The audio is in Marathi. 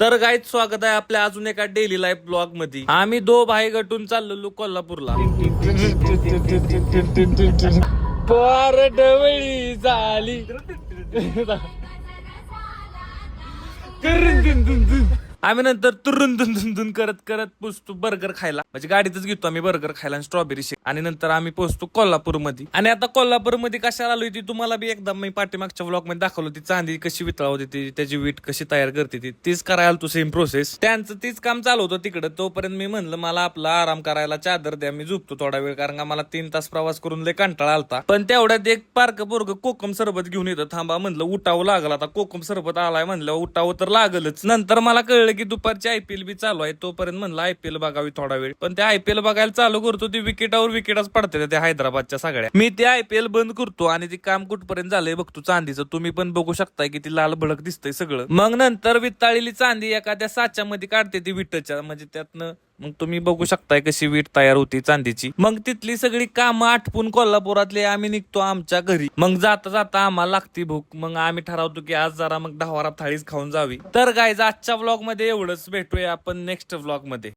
तर गाईज स्वागत आहे आपल्या अजून एका डेली लाईफ ब्लॉग मध्ये. आम्ही दो भाई गटून चाललेलो कोल्हापूरला. पार ढवळी झाली. आम्ही नंतर तुरुन करत करत पोचतो बर्गर खायला. म्हणजे गाडीतच घेतो आम्ही बर्गर खायला आणि स्ट्रॉबेरी शेक. आणि नंतर आम्ही पोहोचतो कोल्हापूरमध्ये. आणि आता कोल्हापूरमध्ये कशाला आलोय ती तुम्हाला बी एकदा मी पाठीमागच्या व्लॉग मध्ये दाखवलं. ती चांदी कशी वितळवते ती, त्याची वीट कशी तयार करते ती, तीच करायला तू सेम प्रोसेस. त्यांचं तीच काम चालू होतं तिकडं. तोपर्यंत मी म्हणलं मला आपला आराम करायला चादर द्या, मी झोपतो थोडा वेळ, कारण का मला 3 तास प्रवास करून लय कंटाळा आलता. पण तेवढ्यात एक पार्क पोरग कोकम सरबत घेऊन येतं. थांबा म्हणलं उठावं लागलं, आता कोकम सरबत आलाय म्हणलं उठावं तर लागलच. नंतर मला कळलं की दुपारची आयपीएल बी चालू आहे. तोपर्यंत म्हणलं आयपीएल बघावी थोडा वेळ. पण ते आयपीएल बघायला चालू करतो ती विकेटावर विकेटच पडते त्या हैदराबादच्या सगळ्या. मी ते आयपीएल बंद करतो आणि ते काम कुठपर्यंत झालंय बघतो चांदीचं. तुम्ही पण बघू शकताय की ती लाल भडक दिसतंय सगळं. मग नंतर वितळलेली चांदी एखाद्या साच्यामध्ये काढते ती विटच्या, म्हणजे त्यातनं मग तुम्ही बघू शकताय कशी वीट तयार होती चांदीची. मग तिथली सगळी कामं आटपून कोल्हापुरातले आम्ही निघतो आमच्या घरी. मग जाता जाता आम्हाला लागती भूक. मग आम्ही ठरवतो की आज जरा मग 10 थाळीच खाऊन जावी. तर गाईज आजच्या व्लॉग मध्ये एवढंच. भेटूया आपण नेक्स्ट व्लॉग मध्ये.